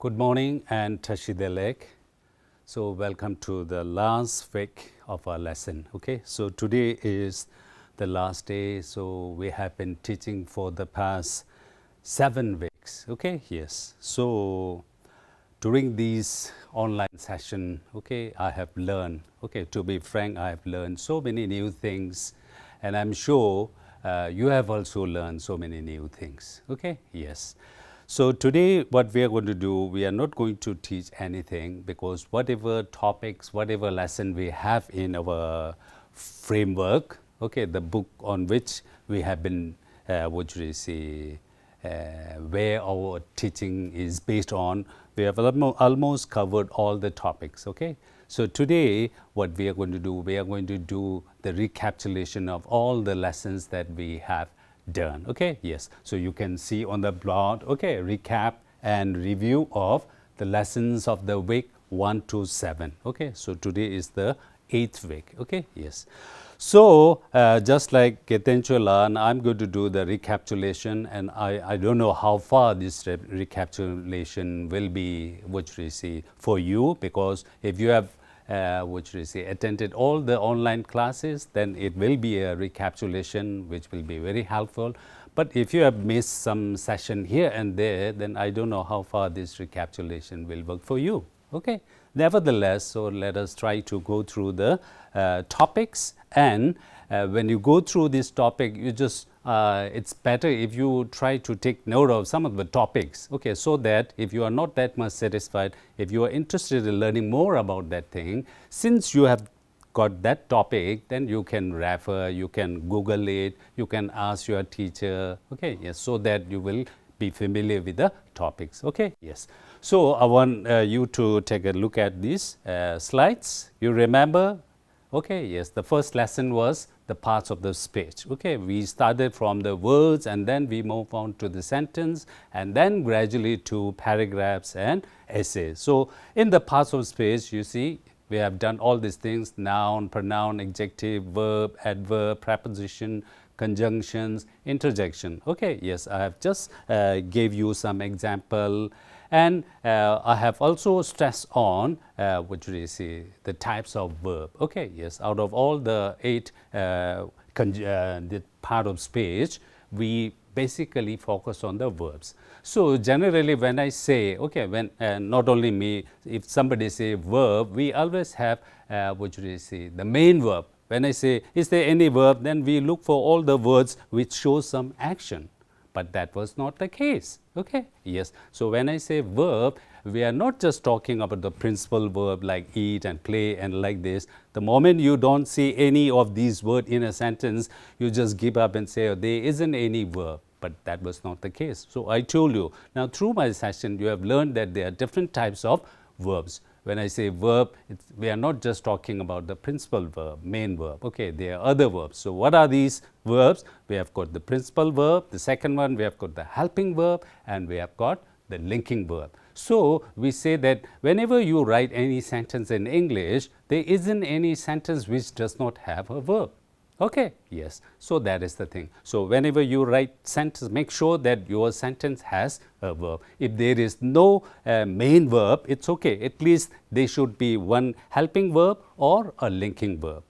Good morning and Tashidelek. So welcome to the last week of our lesson. Okay, so today is the last day. So we have been teaching for the past 7 weeks. Okay, yes. So during these online session, okay, I have learned. Okay, to be frank, I have learned so many new things, and I'm sure you have also learned so many new things. Okay, yes. So today what we are going to do, we are not going to teach anything because whatever topics, whatever lesson we have in our framework, okay, the book on which we have been, where our teaching is based on, we have almost covered all the topics, okay. So today what we are going to do, we are going to do the recapitulation of all the lessons that we have done. Okay, yes. So you can see on the blog, okay, recap and review of the lessons of the week 1 to 7. Okay, so today is the 8th week. Okay, yes. So just like Ketenchola, I'm going to do the recapitulation, and I don't know how far this recapitulation will be, which we see for you, because if you have attended all the online classes, then it will be a recapitulation which will be very helpful. But if you have missed some session here and there, then I don't know how far this recapitulation will work for you. Okay. Nevertheless, so let us try to go through the topics, and when you go through this topic, you just it's better if you try to take note of some of the topics, okay, so that if you are not that much satisfied, if you are interested in learning more about that thing, since you have got that topic, then you can refer, you can Google it, you can ask your teacher, okay, yes, so that you will be familiar with the topics, okay, yes. So I want you to take a look at these slides. You remember? Okay, yes, the first lesson was the parts of the speech. Okay, we started from the words, and then we move on to the sentence, and then gradually to paragraphs and essays. So in the parts of speech, you see, we have done all these things: noun, pronoun, adjective, verb, adverb, preposition, conjunctions, interjection. Okay, yes, I have just gave you some example. And I have also stressed on the types of verb. Okay, yes, out of all the 8 the part of speech, we basically focus on the verbs. So generally when I say, okay, when not only me, if somebody say verb, we always have the main verb. When I say, is there any verb, then we look for all the words which show some action. But that was not the case. Okay, yes. So when I say verb, we are not just talking about the principal verb like eat and play and like this. The moment you don't see any of these words in a sentence, you just give up and say, oh, there isn't any verb. But that was not the case. So I told you. Now through my session, you have learned that there are different types of verbs. When I say verb, we are not just talking about the principal verb, main verb. Okay, there are other verbs. So what are these verbs? We have got the principal verb. The second one, we have got the helping verb, and we have got the linking verb. So we say that whenever you write any sentence in English, there isn't any sentence which does not have a verb. Okay, yes, so that is the thing. So whenever you write sentence, make sure that your sentence has a verb. If there is no main verb, it's okay. At least there should be one helping verb or a linking verb.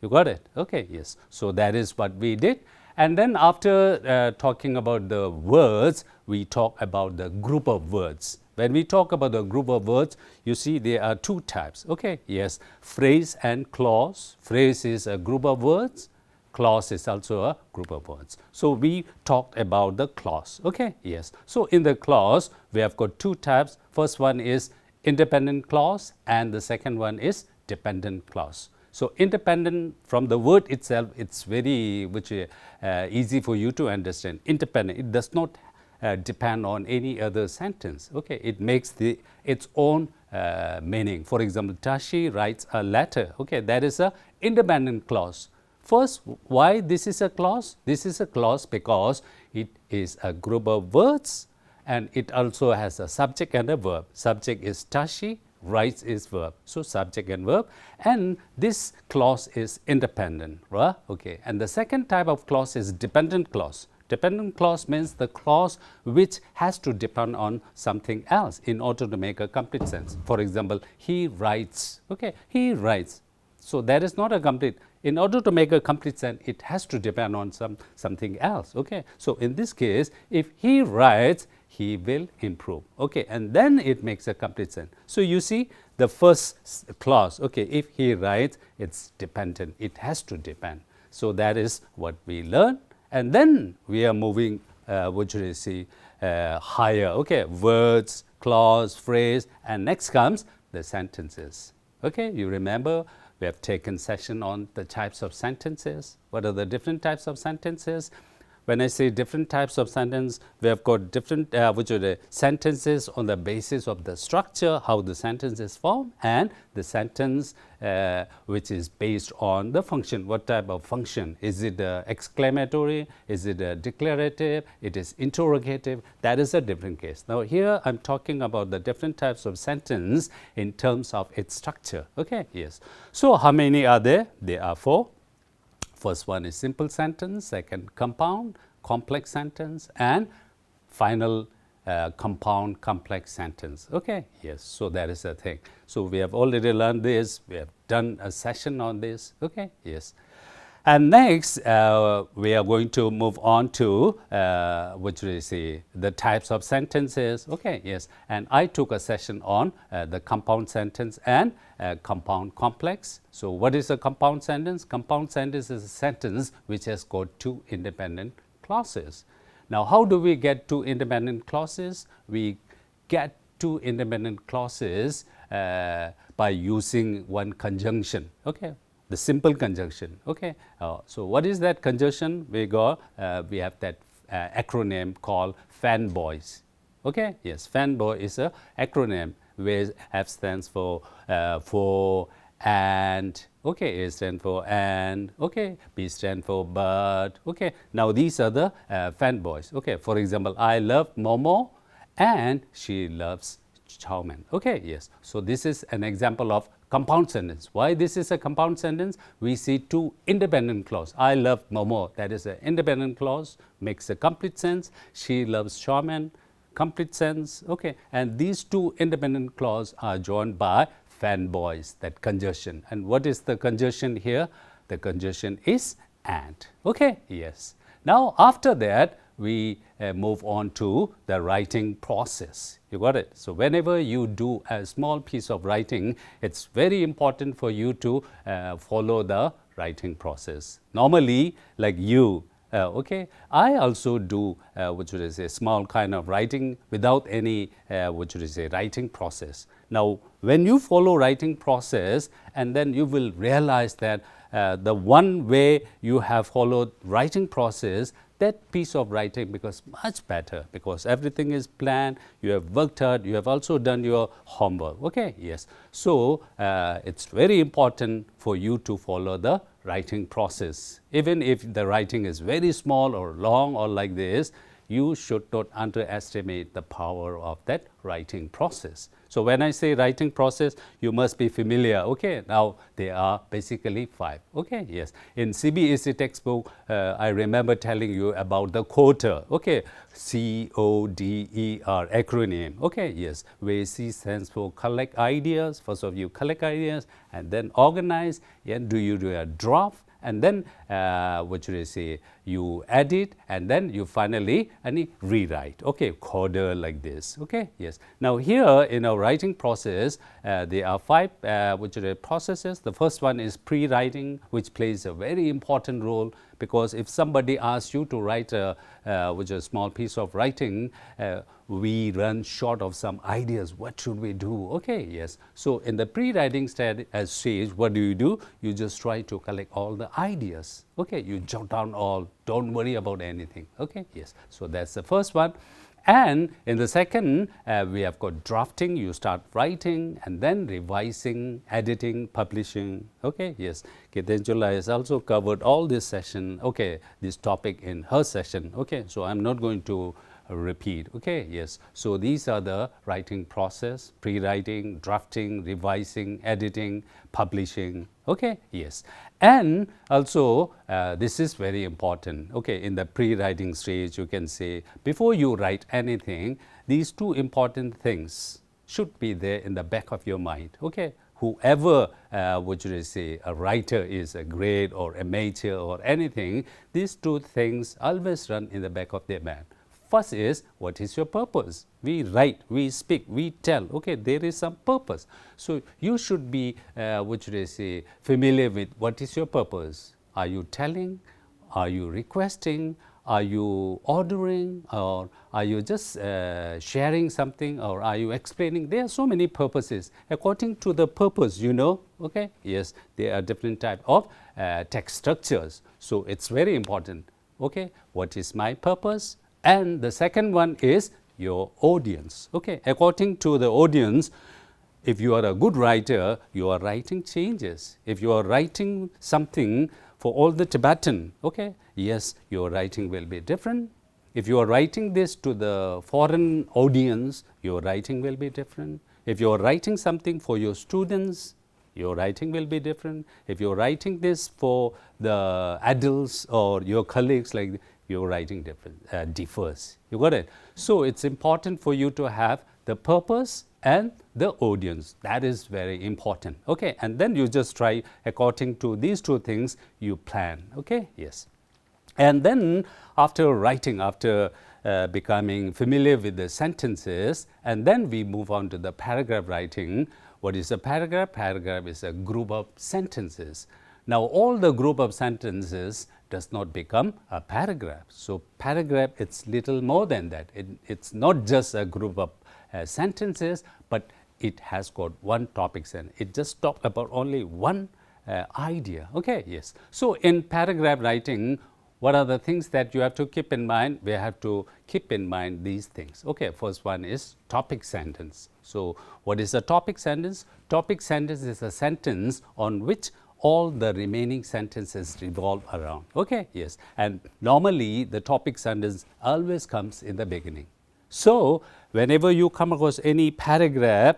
You got it? Okay, yes. So that is what we did. And then after talking about the words, we talk about the group of words. When we talk about the group of words, you see there are 2 types. Okay, yes, phrase and clause. Phrase is a group of words. Clause is also a group of words. So we talked about the clause. Okay, yes. So in the clause, we have got 2 types. First one is independent clause, and the second one is dependent clause. So independent, from the word itself, it's very easy for you to understand. Independent, it does not depend on any other sentence. Okay, it makes its own meaning. For example, Tashi writes a letter. Okay, that is a independent clause. First, why this is a clause? This is a clause because it is a group of words, and it also has a subject and a verb. Subject is Tashi, writes is verb. So subject and verb, and this clause is independent, right? Okay. And the second type of clause is dependent clause. Dependent clause means the clause which has to depend on something else in order to make a complete sense. For example, he writes, okay, he writes. So that is not a complete. In order to make a complete sense, it has to depend on something else, okay. So in this case, if he writes, he will improve, okay, and then it makes a complete sense. So you see the first clause, okay, if he writes, it's dependent, it has to depend. So that is what we learn, and then we are moving, what should I say, higher, okay, words, clause, phrase, and next comes the sentences, okay. You remember we have taken session on the types of sentences. What are the different types of sentences? When I say different types of sentence, we have got different which are the sentences on the basis of the structure, how the sentence is formed, and the sentence which is based on the function. What type of function? Is it exclamatory? Is it declarative? It is interrogative? That is a different case. Now here I'm talking about the different types of sentence in terms of its structure. Okay, yes. So how many are there? There are 4. First one is simple sentence, second compound, complex sentence, and final compound complex sentence. Okay, yes, so that is the thing. So we have already learned this, we have done a session on this. Okay, yes. And next, we are going to move on to, what should I say, the types of sentences. Okay, yes. And I took a session on the compound sentence and compound complex. So what is a compound sentence? Compound sentence is a sentence which has got 2 independent clauses. Now, how do we get 2 independent clauses? We get 2 independent clauses by using one conjunction. Okay. The simple conjunction, okay. So what is that conjunction? We have that acronym called fanboys, okay. Yes, fanboy is a acronym where F stands for and, okay, A stands for and, okay, B stands for but, okay. Now these are the fanboys, okay. For example, I love Momo and she loves chow mein, okay, yes. So this is an example of compound sentence. Why this is a compound sentence? We see 2 independent clause. I love Momo, that is an independent clause, makes a complete sense. She loves chow mein, complete sense, okay. And these 2 independent clause are joined by fanboys, that conjunction. And what is the conjunction here? The conjunction is and, okay, yes. Now after that, we move on to the writing process. You got it? So whenever you do a small piece of writing, it's very important for you to follow the writing process. Normally, like you, okay, I also do, what should I say, small kind of writing without any, what should I say, writing process. Now, when you follow writing process, and then you will realize that the one way you have followed writing process, that piece of writing becomes much better because everything is planned, you have worked hard, you have also done your homework, okay, yes. So it's very important for you to follow the writing process. Even if the writing is very small or long or like this, you should not underestimate the power of that writing process. So when I say writing process, you must be familiar, okay. Now there are basically 5, okay, yes. In CBSE textbook, I remember telling you about the CODER, okay, CODER acronym, okay, yes, where C stands for collect ideas. First of you collect ideas, and then organize, and you do a draft, and then what should I say, you edit, and then you finally rewrite, okay, CODER like this, okay, yes. Now here in our writing process, there are 5 which are processes. The first one is pre-writing, which plays a very important role, because if somebody asks you to write which is a small piece of writing, we run short of some ideas. What should we do? Okay, yes. So in the pre-writing stage, what do? You just try to collect all the ideas. Okay, you jot down all. Don't worry about anything. Okay, yes. So that's the first one. And in the second, we have got drafting. You start writing and then revising, editing, publishing. Okay, yes. Gitanjula has also covered all this session, okay, this topic in her session. Okay, so I'm not going to repeat. Okay, yes. So these are the writing process: pre-writing, drafting, revising, editing, publishing. Okay, yes. And also this is very important. Okay, in the pre-writing stage, you can say before you write anything, these two important things should be there in the back of your mind. Okay, whoever would you say a writer is, a grade or amateur or anything, these two things always run in the back of their mind. First is, what is your purpose? We write, we speak, we tell. Okay, there is some purpose. So you should be what should I say, familiar with what is your purpose. Are you telling? Are you requesting? Are you ordering, or are you just sharing something, or are you explaining? There are so many purposes. According to the purpose, you know, okay, yes, there are different type of text structures. So it's very important. Okay, what is my purpose? And the second one is your audience. Okay, according to the audience, if you are a good writer, your writing changes. If you are writing something for all the Tibetan, okay, yes, your writing will be different. If you are writing this to the foreign audience, your writing will be different. If you are writing something for your students, your writing will be different. If you are writing this for the adults or your colleagues, like your writing differs. You got it? So it's important for you to have the purpose and the audience. That is very important. Okay, and then you just try according to these two things, you plan. Okay, yes. And then after writing, after becoming familiar with the sentences, and then we move on to the paragraph writing. What is a paragraph? Paragraph is a group of sentences. Now all the group of sentences does not become a paragraph. So paragraph, it's little more than that. It's not just a group of sentences, but it has got one topic and it just talk about only one idea. Okay, yes. So in paragraph writing, what are the things that you have to keep in mind? We have to keep in mind these things. Okay, first one is topic sentence. So what is a topic sentence? Topic sentence is a sentence on which all the remaining sentences revolve around. Okay, yes. And normally the topic sentence always comes in the beginning. So whenever you come across any paragraph,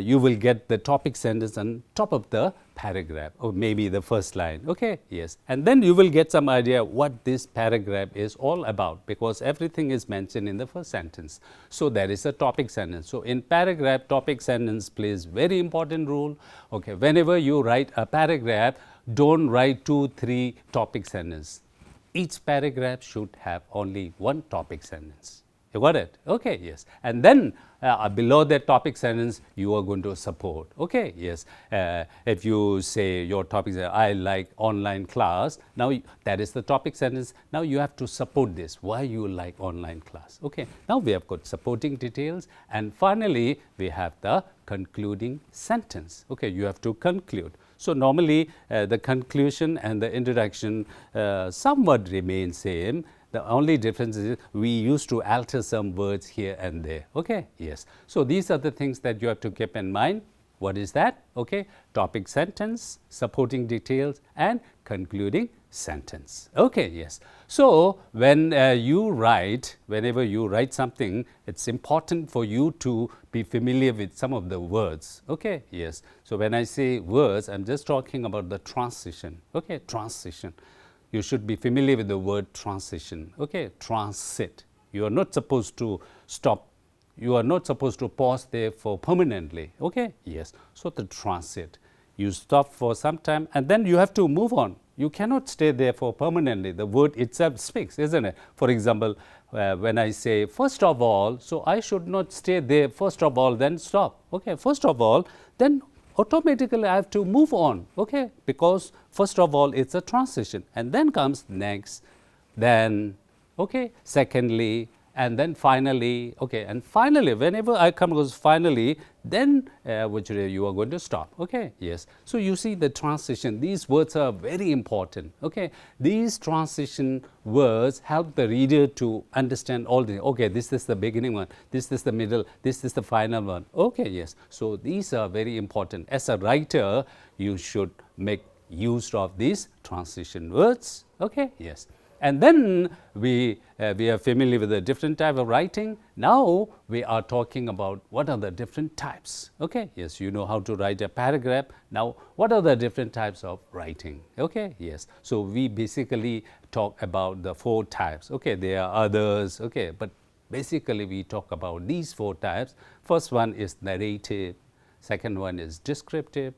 you will get the topic sentence on top of the paragraph, or maybe the first line. Okay, yes. And then you will get some idea what this paragraph is all about, because everything is mentioned in the first sentence. So there is a topic sentence. So in paragraph, topic sentence plays very important role. Okay, whenever you write a paragraph, don't write 2, 3 topic sentences. Each paragraph should have only one topic sentence. You got it? Okay, yes. And then below that topic sentence, you are going to support. Okay, yes. If you say your topic is, I like online class, now that is the topic sentence. Now you have to support this, why you like online class. Okay, now we have got supporting details, and finally we have the concluding sentence. Okay, you have to conclude. So normally the conclusion and the introduction somewhat remain same. The only difference is we used to alter some words here and there. Okay, yes. So these are the things that you have to keep in mind. What is that? Okay, topic sentence, supporting details, and concluding sentence. Okay, yes. So when you write, whenever you write something, it's important for you to be familiar with some of the words. Okay, yes. So when I say words, I'm just talking about the transition. Okay, transition. You should be familiar with the word transition. Okay, transit. You are not supposed to stop. You are not supposed to pause there for permanently. Okay, yes. So the transit. You stop for some time and then you have to move on. You cannot stay there for permanently. The word itself speaks, isn't it? For example, when I say first of all, so I should not stay there first of all, then stop. Okay, first of all, then automatically I have to move on, okay, because first of all it's a transition, and then comes next, then, okay, secondly, and then finally, okay, and finally, whenever I come across finally, then which you are going to stop, okay, yes. So you see the transition, these words are very important, okay. These transition words help the reader to understand all the, okay, this is the beginning one, this is the middle, this is the final one, okay, yes. So these are very important. As a writer, you should make use of these transition words, okay, yes. And then we are familiar with a different type of writing. Now we are talking about what are the different types. Okay, yes, you know how to write a paragraph. Now, what are the different types of writing? Okay, yes. So we basically talk about the 4 types. Okay, there are others. Okay, but basically we talk about these 4 types. First one is narrative. Second one is descriptive.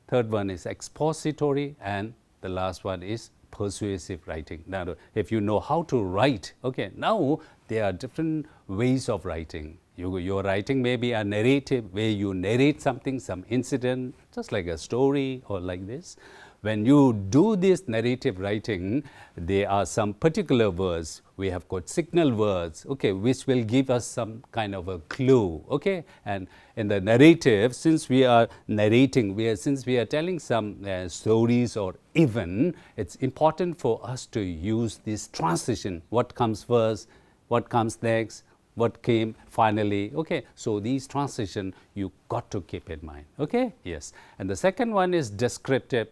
Third one is expository, and the last one is persuasive writing. Now, if you know how to write, okay, now there are different ways of writing. Your writing may be a narrative where you narrate something, some incident, just like a story or like this. When you do this narrative writing, there are some particular words. We have got signal words, okay, which will give us some kind of a clue, okay. And in the narrative, since we are narrating, since we are telling some stories or even, it's important for us to use this transition. What comes first? What comes next? What came finally? Okay, so these transition you got to keep in mind. Okay, yes. And the second one is descriptive.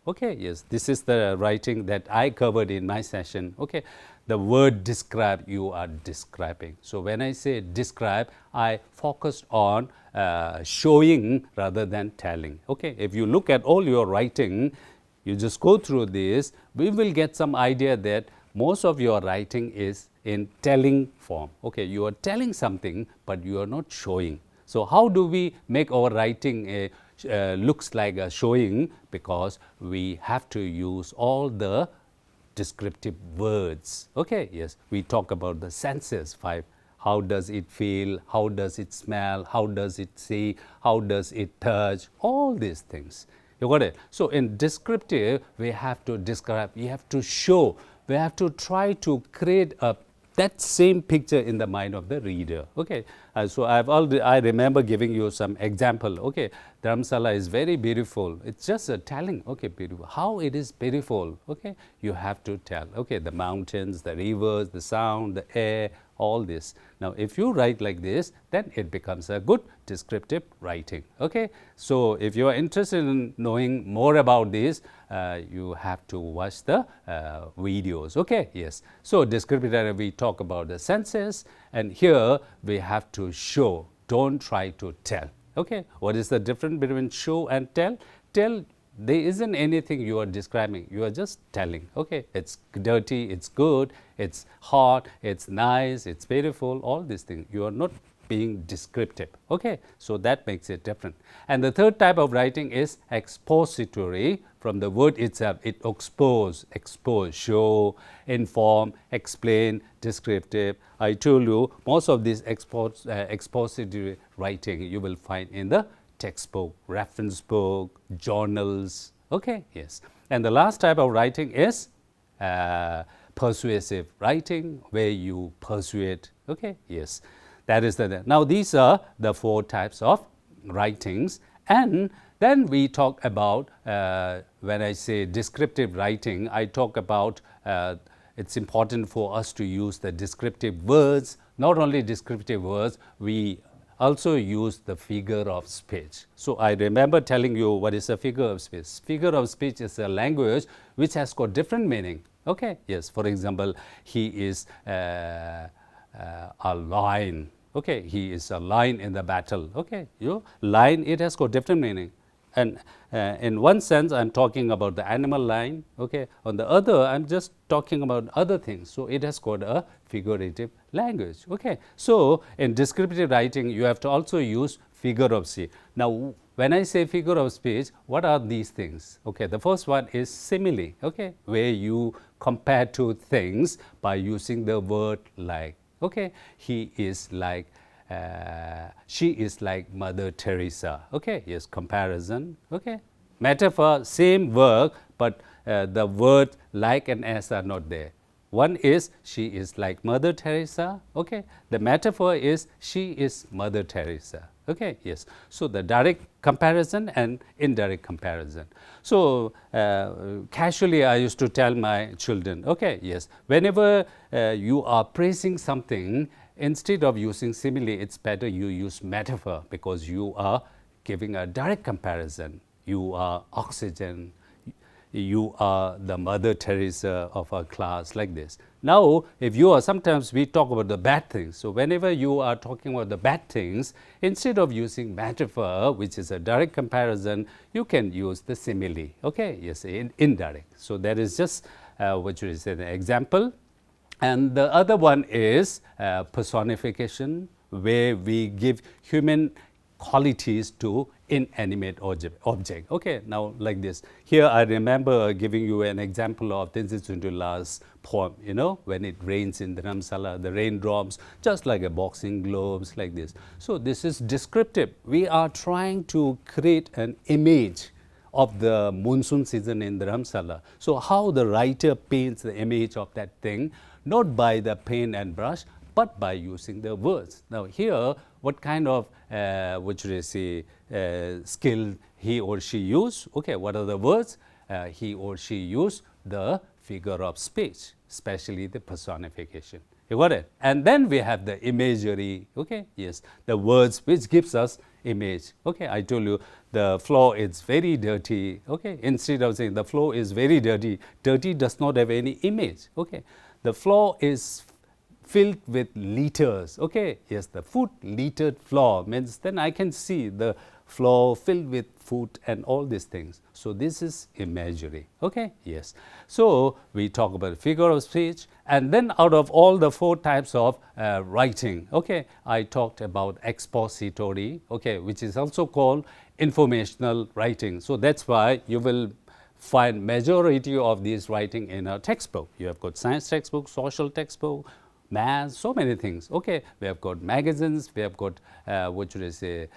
Okay, yes, this is the writing that I covered in my session. Okay, the word describe, you are describing. So when I say describe, I focused on showing rather than telling. Okay, if you look at all your writing, you just go through this, we will get some idea that most of your writing is in telling form. Okay, you are telling something, but you are not showing. So how do we make our writing looks like a showing? Because we have to use all the descriptive words. Okay, yes, we talk about the senses 5. How does it feel? How does it smell? How does it see? How does it touch? All these things. You got it? So in descriptive, we have to describe, we have to show, we have to try to create that same picture in the mind of the reader. Okay, so I remember giving you some example. Okay, Dharamsala is very beautiful. It's just a telling. Okay, beautiful. How it is beautiful. Okay, you have to tell. Okay, the mountains, the rivers, the sound, the air, all this. Now, if you write like this, then it becomes a good descriptive writing. Okay, so if you are interested in knowing more about this, you have to watch the videos. Okay, yes. So descriptive, we talk about the senses, and here we have to show. Don't try to tell. Okay, what is the difference between show and tell? Tell, there isn't anything you are describing, you are just telling. Okay, it's dirty, it's good, it's hot, it's nice, it's beautiful, all these things. You are not being descriptive. Okay, so that makes it different. And the third type of writing is expository. From the word itself, it expose, show, inform, explain, descriptive. I told you most of this expository writing you will find in the textbook, reference book, journals. Okay, yes. And the last type of writing is persuasive writing, where you persuade. Okay, yes. That is the. Now these are the 4 types of writings, and then we talk about, when I say descriptive writing, I talk about it's important for us to use the descriptive words. Not only descriptive words, we also use the figure of speech. So I remember telling you what is a figure of speech. Figure of speech is a language which has got different meaning. Okay, yes. For example, he is a lion. Okay, he is a lion in the battle. Okay, lion, it has got different meaning. And in one sense, I'm talking about the animal lion. Okay, on the other, I'm just talking about other things. So it has got a figurative language. Okay, so in descriptive writing, you have to also use figure of speech. Now, when I say figure of speech, what are these things? Okay, the first one is simile. Okay, where you compare two things by using the word like. Okay, he is like. She is like Mother Teresa. Okay, yes, comparison. Okay, metaphor, same word, but the word like and as are not there. One is she is like Mother Teresa. Okay, the metaphor is she is Mother Teresa. Okay, yes. So the direct comparison and indirect comparison. So casually, I used to tell my children, okay, yes, whenever you are praising something, instead of using simile, it's better you use metaphor, because you are giving a direct comparison. You are oxygen, you are the Mother Teresa of our class, like this. Now, if you are, sometimes we talk about the bad things. So, whenever you are talking about the bad things, instead of using metaphor, which is a direct comparison, you can use the simile, okay? Yes, indirect. So, that is just which is an example. And the other one is personification, where we give human qualities to inanimate object. Okay, now like this. Here I remember giving you an example of Tenzin poem, you know, when it rains in Dharamsala, the raindrops, just like a boxing gloves, like this. So this is descriptive. We are trying to create an image of the monsoon season in Dharamsala. So how the writer paints the image of that thing, not by the pen and brush, but by using the words. Now here, what kind of what should I say, skill he or she use? Okay, what are the words? He or she use the figure of speech, especially the personification. You got it? And then we have the imagery. Okay, yes, the words which gives us image. Okay, I told you the floor is very dirty. Okay, instead of saying the floor is very dirty, dirty does not have any image. Okay, the floor is filled with litters. Okay, yes, the food littered floor means then I can see the floor filled with food and all these things. So this is imagery. Okay, yes. So we talk about figure of speech, and then out of all the 4 types of writing, okay, I talked about expository, okay, which is also called informational writing. So that's why you will find majority of these writing in a textbook. You have got science textbook, social textbook, math, so many things. Okay, we have got magazines, we have got what should I say,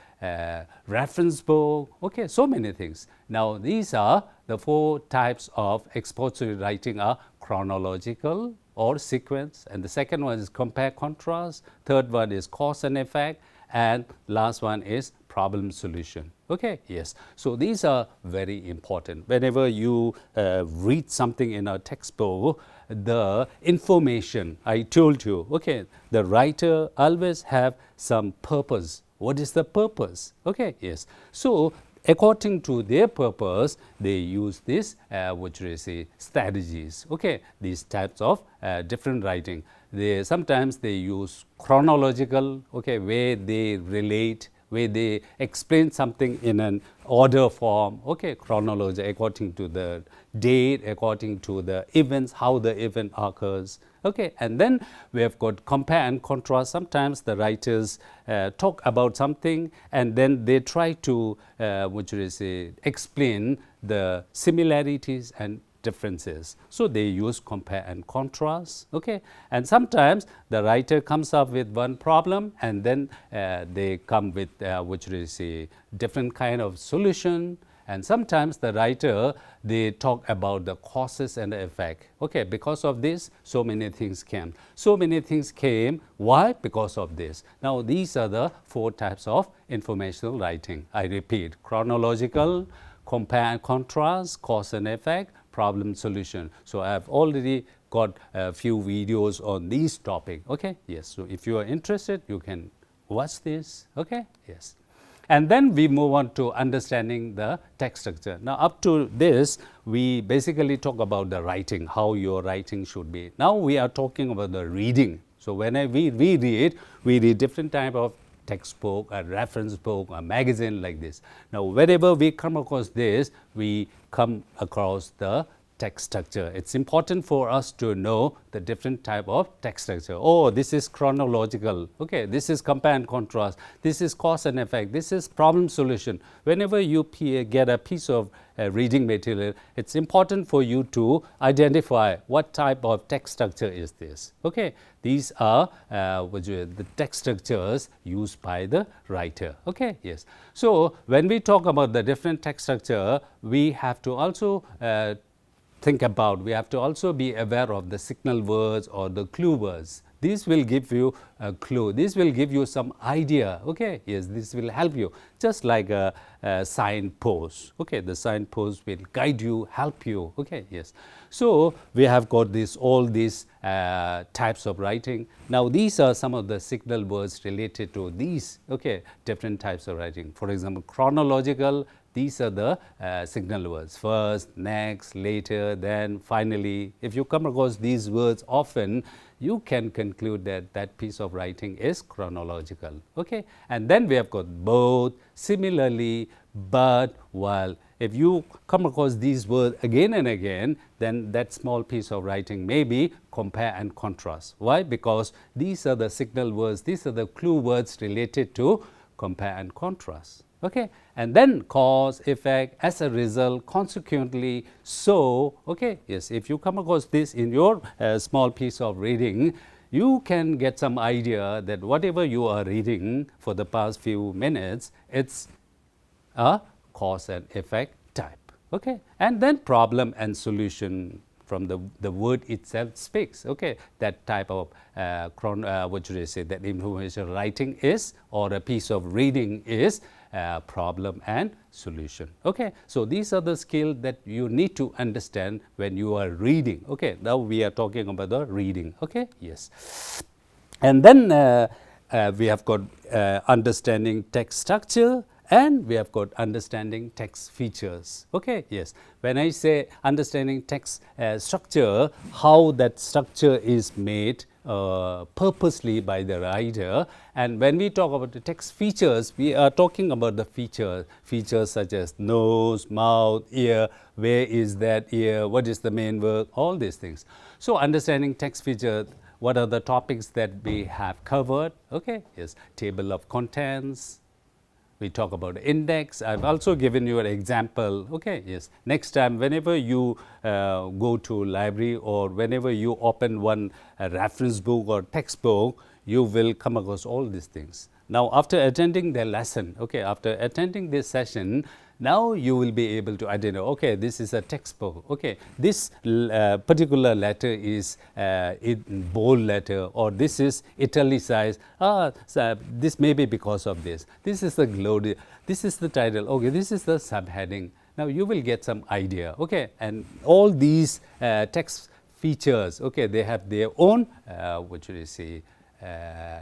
reference book. Okay, so many things. Now these are the 4 types of expository writing are chronological or sequence, and the second one is compare contrast, third one is cause and effect, and last one is problem solution. Okay, yes. So these are very important. Whenever you read something in a textbook, the information I told you, okay, the writer always have some purpose. What is the purpose? Okay, yes. So according to their purpose, they use this, what should I say, strategies. Okay, these types of different writing. Sometimes they use chronological, okay, where they relate, where they explain something in an order form, okay, chronology, according to the date, according to the events, how the event occurs. Okay, and then we have got compare and contrast. Sometimes the writers talk about something and then they try to, what should I say, explain the similarities and differences. So they use compare and contrast. Okay, and sometimes the writer comes up with one problem and then they come with what should I say, different kind of solution. And sometimes the writer, they talk about the causes and the effect. Okay, because of this, so many things came. So many things came. Why? Because of this. Now these are the 4 types of informational writing. I repeat: chronological, compare and contrast, cause and effect, problem solution. So I have already got a few videos on these topics. Okay, yes. So if you are interested, you can watch this. Okay, yes. And then we move on to understanding the text structure. Now up to this, we basically talk about the writing, how your writing should be. Now we are talking about the reading. So when we read different type of textbook, a reference book, a magazine, like this. Now wherever we come across this, we come across the text structure. It's important for us to know the different type of text structure. Oh, this is chronological. Okay, this is compare and contrast. This is cause and effect. This is problem solution. Whenever you get a piece of reading material, it's important for you to identify what type of text structure is this. Okay, these are the text structures used by the writer. Okay, yes. So when we talk about the different text structure, we have to also we have to also be aware of the signal words or the clue words. This will give you a clue. This will give you some idea. Okay, yes, this will help you. Just like a signpost. Okay, the signpost will guide you, help you. Okay, yes. So we have got all these types of writing. Now these are some of the signal words related to these. Okay, different types of writing. For example, chronological, These are the signal words: first, next, later, then, finally. If you come across these words often, you can conclude that that piece of writing is chronological. Okay, and then we have got both, similarly, but, while. If you come across these words again and again, then that small piece of writing may be compare and contrast. Why? Because these are the signal words, these are the clue words related to compare and contrast. Okay, and then cause, effect, as a result, consequently, so. Okay, yes, if you come across this in your small piece of reading, you can get some idea that whatever you are reading for the past few minutes, it's a cause and effect type. Okay, and then problem and solution, from the word itself speaks. Okay, that type of what should I say, that information writing is, or a piece of reading is, problem and solution. Okay, so these are the skills that you need to understand when you are reading. Okay, now we are talking about the reading. Okay, yes, and then we have got understanding text structure, and we have got understanding text features. Okay, yes, when I say understanding text structure, how that structure is made purposely by the writer. And when we talk about the text features, we are talking about the features such as nose, mouth, ear, where is that ear, what is the main verb, all these things. So understanding text feature, what are the topics that we have covered? Okay, yes, table of contents. We talk about index. I've also given you an example. Okay, yes. Next time, whenever you go to library, or whenever you open one reference book or textbook, you will come across all these things. Now, after attending the lesson, okay, after attending this session, now you will be able to identify, okay, this is a textbook. Okay, this particular letter is in bold letter, or this is italicized. So this may be because of this. This is the glory. This is the title. Okay, this is the subheading. Now you will get some idea. Okay, and all these text features, okay, they have their own, what should I say,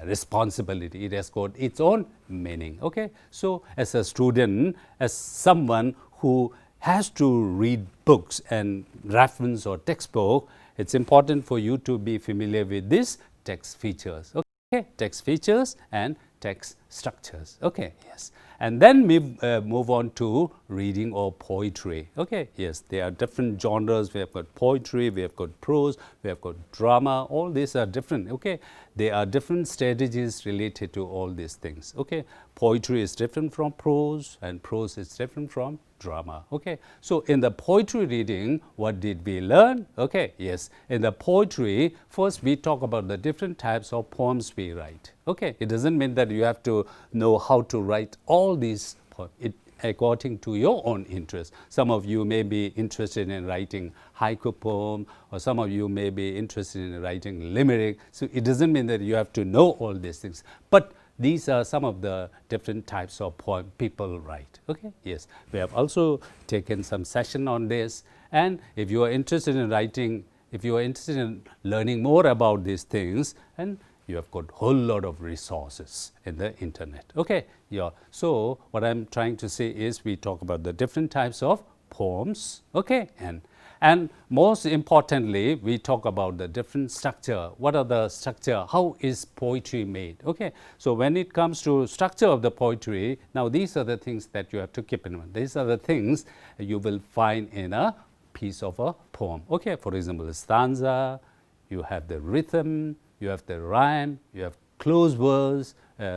responsibility. It has got its own meaning. Okay, so as a student, as someone who has to read books and reference or textbook, it's important for you to be familiar with these text features. Okay, text features and text structures. Okay, yes, and then we move on to reading or poetry. Okay, yes, there are different genres. We have got poetry, we have got prose, we have got drama. All these are different. Okay, there are different strategies related to all these things. Okay, poetry is different from prose, and prose is different from drama. Okay, so in the poetry reading, what did we learn? Okay, yes, in the poetry, first we talk about the different types of poems we write. Okay, it doesn't mean that you have to know how to write all these poems. According to your own interest. Some of you may be interested in writing haiku poem, or some of you may be interested in writing limerick. So it doesn't mean that you have to know all these things, but these are some of the different types of poem people write. Okay, yes, we have also taken some session on this, and if you are interested in writing, if you are interested in learning more about these things, and you have got a whole lot of resources in the internet. Okay, yeah. So what I'm trying to say is, we talk about the different types of poems. Okay, and most importantly, we talk about the different structure. What are the structure? How is poetry made? Okay, so when it comes to structure of the poetry, now these are the things that you have to keep in mind. These are the things you will find in a piece of a poem. Okay, for example, the stanza, you have the rhythm, you have the rhyme, you have close verse,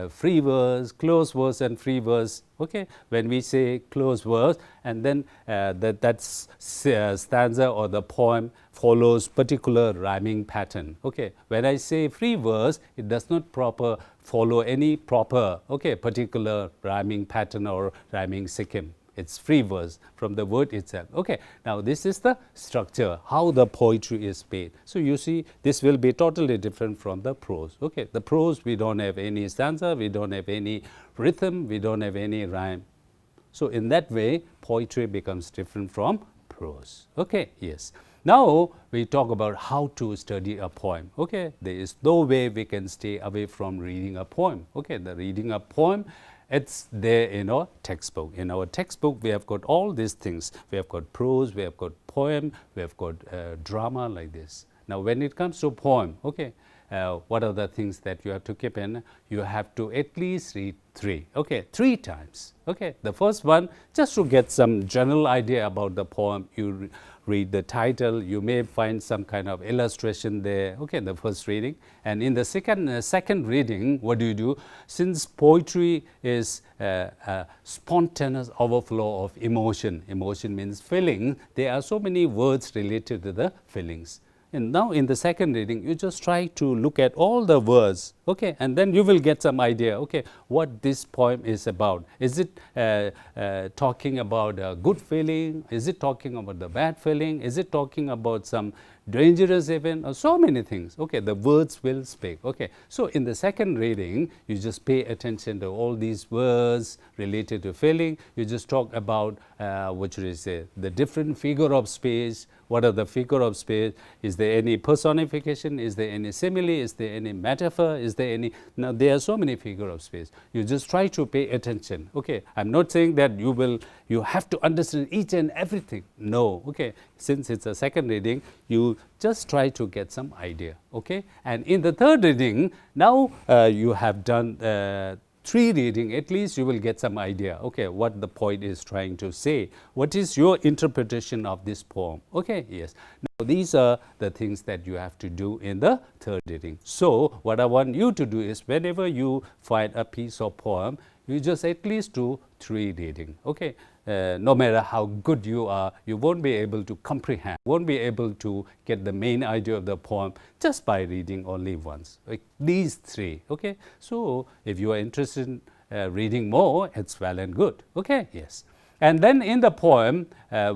free verse, close verse and free verse. Okay, when we say close verse, and then that stanza or the poem follows particular rhyming pattern. Okay, when I say free verse, it does not follow any proper, okay, particular rhyming pattern or rhyming scheme. It's free verse from the word itself. Okay, now this is the structure, how the poetry is made. So you see, this will be totally different from the prose. Okay, the prose, we don't have any stanza, we don't have any rhythm, we don't have any rhyme. So in that way, poetry becomes different from prose. Okay, yes. Now we talk about how to study a poem. Okay, there is no way we can stay away from reading a poem. Okay, the reading a poem It's there in our textbook. In our textbook, we have got all these things. We have got prose, we have got poem, we have got drama like this. Now, when it comes to poem, okay, what are the things that you have to keep in? You have to at least read 3, okay, 3 times. Okay, the first one, just to get some general idea about the poem, you read the title, you may find some kind of illustration there, okay, the first reading. And in the second reading, what do? Since poetry is a spontaneous overflow of emotion, emotion means feeling, there are so many words related to the feelings. And now in the second reading, you just try to look at all the words, okay, and then you will get some idea, okay, what this poem is about. Is it talking about a good feeling? Is it talking about the bad feeling? Is it talking about some dangerous event? Or so many things, okay, the words will speak, okay. So in the second reading, you just pay attention to all these words related to feeling. You just talk about, what should I say, the different figure of speech. What are the figure of speech? Is there any personification? Is there any simile? Is there any metaphor? Is there any? Now, there are so many figure of speech. You just try to pay attention. Okay, I'm not saying that you have to understand each and everything. No, okay. Since it's a second reading, you just try to get some idea. Okay, and in the third reading, now you have done 3 reading, at least you will get some idea, okay, what the poet is trying to say. What is your interpretation of this poem? Okay, yes. Now, these are the things that you have to do in the third reading. So, what I want you to do is, whenever you find a piece of poem, you just at least do 3 reading, okay. No matter how good you are, you won't be able to comprehend, won't be able to get the main idea of the poem just by reading only once. Like these 3, okay. So, if you are interested in reading more, it's well and good, okay, yes. And then in the poem,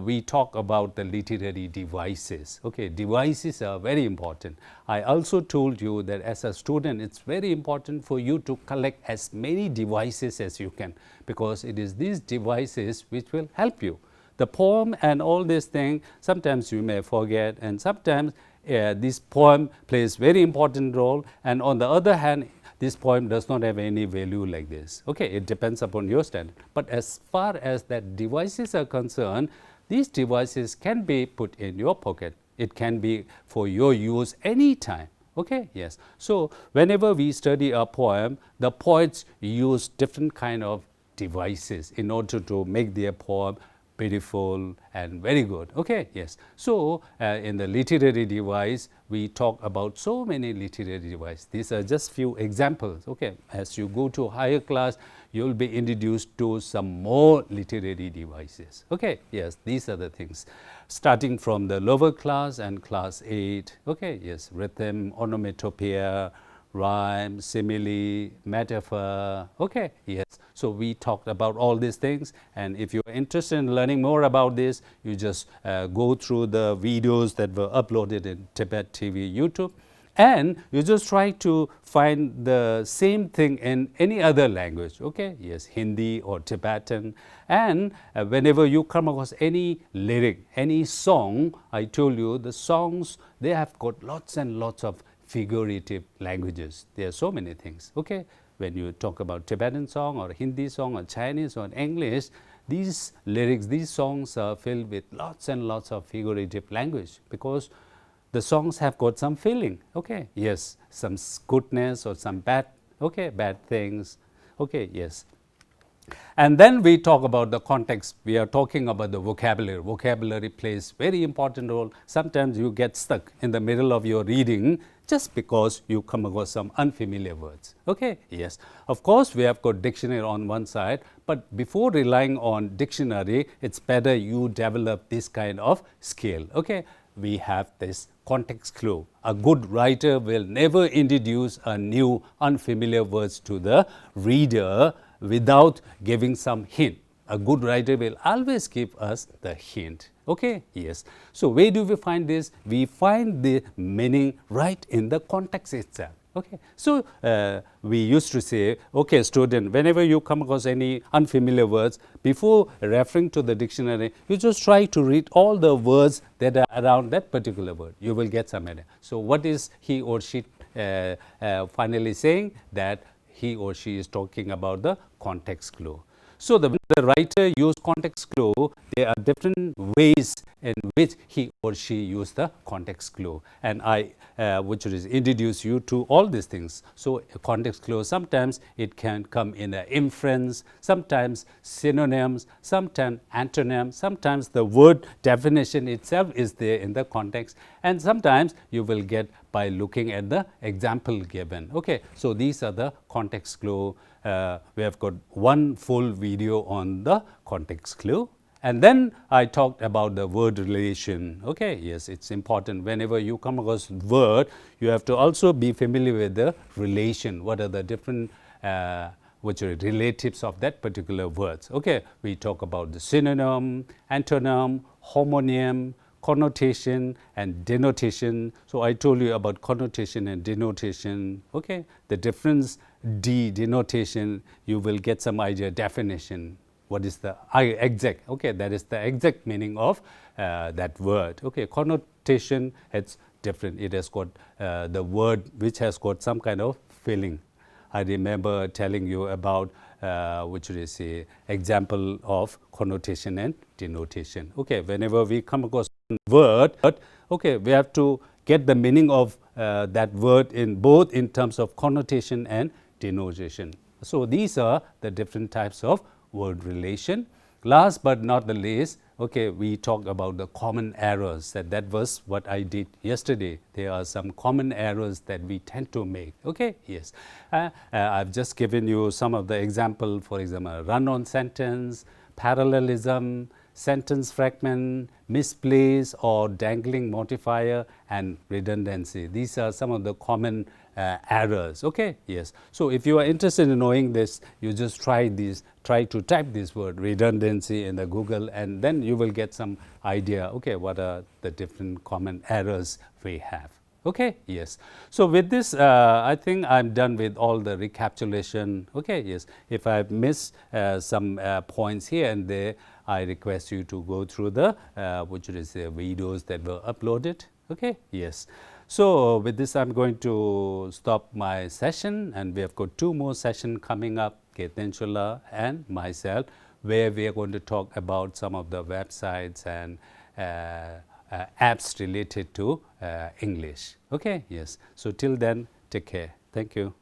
we talk about the literary devices. Okay, devices are very important. I also told you that as a student, it's very important for you to collect as many devices as you can, because it is these devices which will help you. The poem and all this thing, sometimes you may forget, and sometimes this poem plays very important role, and on the other hand, this poem does not have any value like this. Okay, it depends upon your standard. But as far as that devices are concerned, these devices can be put in your pocket. It can be for your use anytime. Okay, yes. So, whenever we study a poem, the poets use different kind of devices in order to make their poem beautiful and very good. Okay, yes. So, in the literary device, we talk about so many literary devices. These are just few examples. Okay, as you go to higher class, you will be introduced to some more literary devices. Okay, yes, these are the things. Starting from the lower class and class 8. Okay, yes, rhythm, onomatopoeia, rhyme, simile, metaphor. Okay, yes. So, we talked about all these things, and if you are interested in learning more about this, you just go through the videos that were uploaded in Tibettv YouTube, and you just try to find the same thing in any other language. Okay, yes, Hindi or Tibetan, and whenever you come across any lyric, any song, I told you the songs, they have got lots and lots of figurative languages. There are so many things. Okay, when you talk about Tibetan song or Hindi song or Chinese or English, these lyrics, these songs are filled with lots and lots of figurative language, because the songs have got some feeling. Okay, yes, some goodness or some bad, okay, bad things. Okay, yes. And then we talk about the context. We are talking about the vocabulary. Vocabulary plays very important role. Sometimes you get stuck in the middle of your reading just because you come across some unfamiliar words. Okay, yes. Of course, we have got dictionary on one side, but before relying on dictionary, it's better you develop this kind of skill. Okay, we have this context clue. A good writer will never introduce a new unfamiliar words to the reader without giving some hint. A good writer will always give us the hint. Okay, yes. So, where do we find this? We find the meaning right in the context itself. Okay. So, we used to say, okay, student, whenever you come across any unfamiliar words, before referring to the dictionary, you just try to read all the words that are around that particular word. You will get some idea. So, what is he or she finally saying? That he or she is talking about the context clue. So when the writer use context clue, there are different ways in which he or she use the context clue, and I which is introduce you to all these things. So a context clue, sometimes it can come in an inference, sometimes synonyms, sometimes antonyms, sometimes the word definition itself is there in the context, and sometimes you will get by looking at the example given. Okay, so these are the context clue. We have got one full video on the context clue, and then I talked about the word relation. Okay, yes, it's important. Whenever you come across word, you have to also be familiar with the relation. What are the different which are relatives of that particular words? Okay, we talk about the synonym, antonym, homonym, connotation and denotation. So I told you about connotation and denotation. Okay, the difference, denotation, you will get some idea. Definition, what is the exact? Okay, that is the exact meaning of that word. Okay, connotation, it's different. It has got the word which has got some kind of feeling. I remember telling you about which is say example of connotation and denotation. Okay, whenever we come across word, okay, we have to get the meaning of that word in both in terms of connotation and denotation. So these are the different types of word relation. Last but not the least, okay, we talked about the common errors. That was what I did yesterday. There are some common errors that we tend to make. Okay, yes. I've just given you some of the example. For example, run-on sentence, parallelism, sentence fragment, misplace or dangling modifier, and redundancy. These are some of the common errors. Okay, yes. So if you are interested in knowing this, you just try to type this word redundancy in the Google, and then you will get some idea. Okay, what are the different common errors we have? Okay, yes. So with this, I think I'm done with all the recapitulation. Okay, yes. If I've missed some points here and there, I request you to go through the which is the videos that were uploaded. Okay, yes. So with this, I'm going to stop my session, and we have got 2 more sessions coming up, Ketensula and myself, where we are going to talk about some of the websites and apps related to English. Okay, yes. So till then, take care. Thank you.